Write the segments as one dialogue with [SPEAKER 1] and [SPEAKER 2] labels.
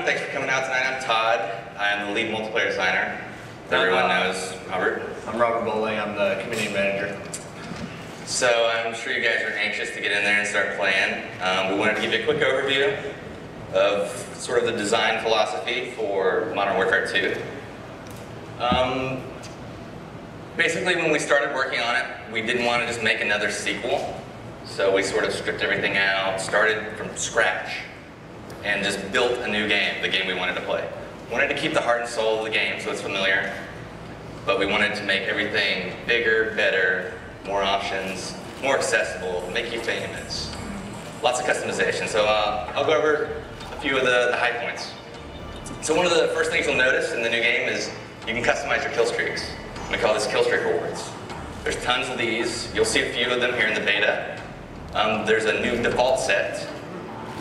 [SPEAKER 1] everyone. Thanks for coming out tonight. I'm Todd. I'm the lead multiplayer designer. Everyone knows Robert.
[SPEAKER 2] I'm Robert Bowling. I'm the community manager.
[SPEAKER 1] So I'm sure you guys are anxious to get in there and start playing. We wanted to give you a quick overview of sort of the design philosophy for Modern Warfare 2. Basically, when we started working on it, we didn't want to just make another sequel. So we sort of stripped everything out, started from scratch, and just built a new game, the game we wanted to play. Wanted to keep the heart and soul of the game so it's familiar, but we wanted to make everything bigger, better, more options, more accessible, make you famous. Lots of customization. So I'll go over a few of the high points. So one of the first things you'll notice in the new game is you can customize your kill streaks. We call this kill streak rewards. There's tons of these. You'll see a few of them here in the beta. There's a new default set,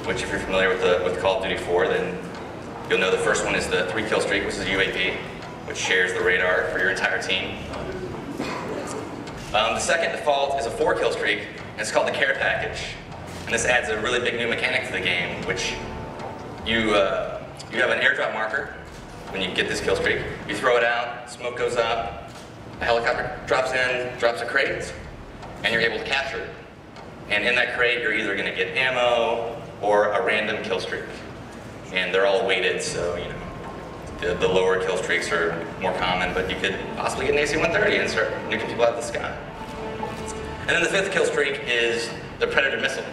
[SPEAKER 1] which if you're familiar with Call of Duty 4, then you'll know the first one is the 3 kill streak, which is UAV, which shares the radar for your entire team. The second default is a 4 kill streak, and it's called the care package. And this adds a really big new mechanic to the game, which you have an airdrop marker when you get this kill streak. You throw it out, smoke goes up, a helicopter drops in, drops a crate, and you're able to capture it. And in that crate, you're either going to get ammo or a random kill streak. And they're all weighted, so you know the lower kill streaks are more common, but you could possibly get an AC-130 and start nuking people out of the sky. And then the 5th kill streak is the Predator missile.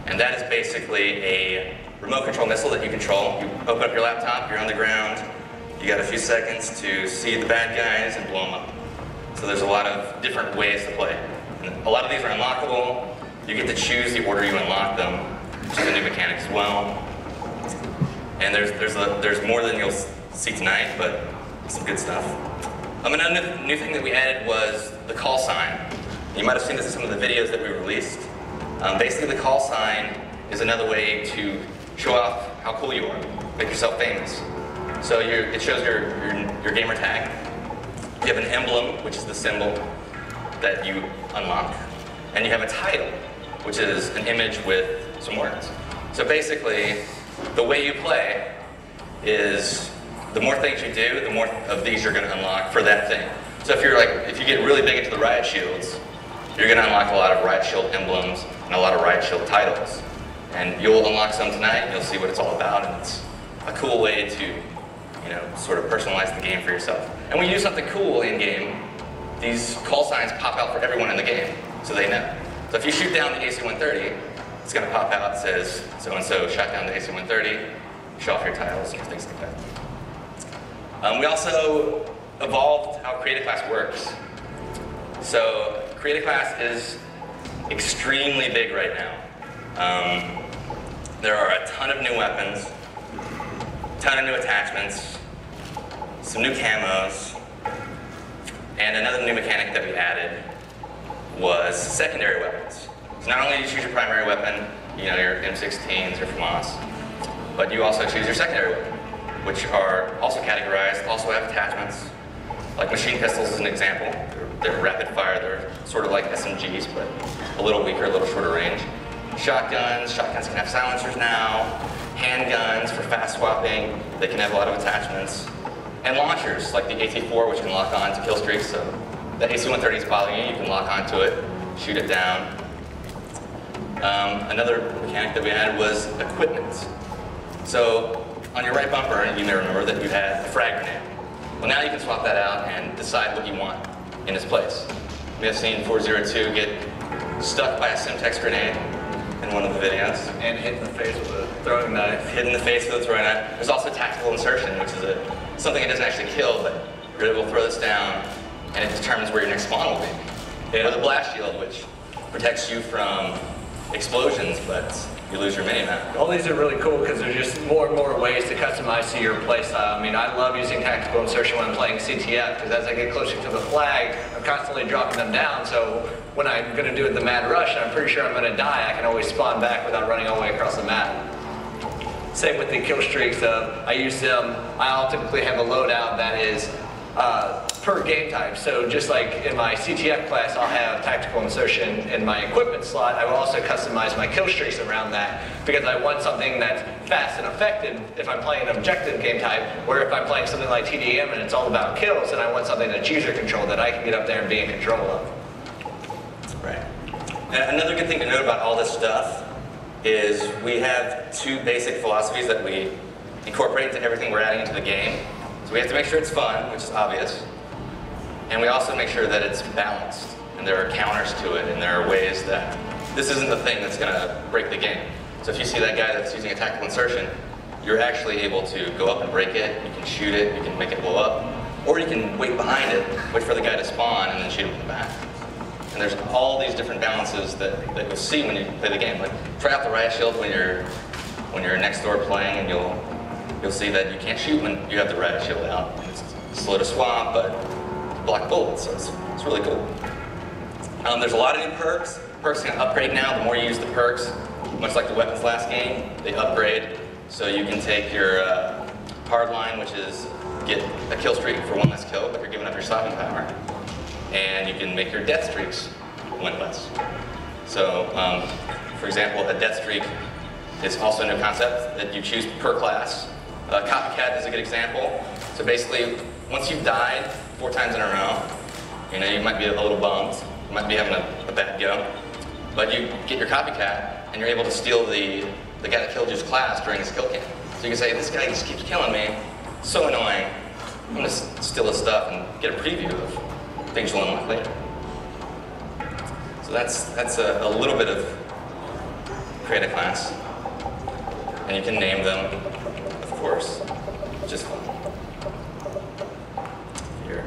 [SPEAKER 1] And that is basically a remote control missile that you control. You open up your laptop, you're on the ground, you got a few seconds to see the bad guys and blow them up. So there's a lot of different ways to play. And a lot of these are unlockable. You get to choose the order you unlock them, which is a new mechanic as well. And there's more than you'll see tonight, but some good stuff. Another new thing that we added was the call sign. You might have seen this in some of the videos that we released. Basically, the call sign is another way to show off how cool you are, make yourself famous. So it shows your gamer tag. You have an emblem, which is the symbol that you unlock, and you have a title, which is an image with some words. So basically, the way you play is the more things you do, the more of these you're going to unlock for that thing. So if you get really big into the riot shields, you're going to unlock a lot of riot shield emblems and a lot of riot shield titles. And you'll unlock some tonight, and you'll see what it's all about, and it's a cool way to, sort of personalize the game for yourself. And when you do something cool in game, these call signs pop out for everyone in the game, so they know. So if you shoot down the AC-130, it's going to pop out that says, so-and-so shot down the AC-130, show off your titles and things like that. We also evolved how Create a Class works. So Create a Class is extremely big right now. There are a ton of new weapons, a ton of new attachments, some new camos, and another new mechanic that we added was secondary weapons. So not only do you choose your primary weapon, your M16s or FAMAS, but you also choose your secondary weapon, which are also categorized, also have attachments. Like machine pistols is an example. They're rapid fire, they're sort of like SMGs, but a little weaker, a little shorter range. Shotguns can have silencers now. Handguns for fast swapping, they can have a lot of attachments. And launchers, like the AT-4, which can lock on to kill streaks, so the AC-130 is bothering you, you can lock onto it, shoot it down. Another mechanic that we added was equipment. So on your right bumper, you may remember that you had a frag grenade. Well, now you can swap that out and decide what you want in its place. We have seen 402 get stuck by a Semtex grenade in one of the videos.
[SPEAKER 2] And hit in the face with a throwing knife.
[SPEAKER 1] Hit in the face with a throwing knife. There's also tactical insertion, which is something that doesn't actually kill, but you're able to throw this down, and it determines where your next spawn will be. Or the blast shield, which protects you from explosions, but you lose your mini-map.
[SPEAKER 2] All these are really cool because there's just more and more ways to customize to your playstyle. I mean, I love using tactical insertion when I'm playing CTF because as I get closer to the flag, I'm constantly dropping them down. So when I'm going to do the mad rush and I'm pretty sure I'm going to die, I can always spawn back without running all the way across the map. Same with the kill streaks. I use them. I'll typically have a loadout that is per game type. So just like in my CTF class, I'll have tactical insertion in my equipment slot. I will also customize my kill streaks around that because I want something that's fast and effective if I'm playing an objective game type, or if I'm playing something like TDM and it's all about kills, and I want something that's user controlled that I can get up there and be in control of.
[SPEAKER 1] Right. And another good thing to note about all this stuff is we have two basic philosophies that we incorporate into everything we're adding into the game. So we have to make sure it's fun, which is obvious, and we also make sure that it's balanced, and there are counters to it, and there are ways that this isn't the thing that's going to break the game. So if you see that guy that's using a tactical insertion, you're actually able to go up and break it, you can shoot it, you can make it blow up, or you can wait behind it, wait for the guy to spawn, and then shoot him in the back. And there's all these different balances that you'll see when you play the game. Like, try out the riot shield when you're next door playing, and you'll see that you can't shoot when you have the riot shield out. And it's slow to swap, but block bullets, so it's really cool. There's a lot of new perks. Perks can upgrade now. The more you use the perks, much like the weapons last game, they upgrade. So you can take your hard line, which is get a kill streak for one less kill, but you're giving up your stopping power. And you can make your death streaks one less. So, for example, a death streak is also a new concept that you choose per class. Copycat is a good example. So basically, once you've died 4 times in a row, you might be a little bummed, you might be having a bad go, but you get your copycat and you're able to steal the guy that killed you's class during his kill cam. So you can say, this guy just keeps killing me, so annoying, I'm gonna steal his stuff and get a preview of things you'll unlock later. So that's a little bit of create a class, and you can name them, of course, just fun. Here.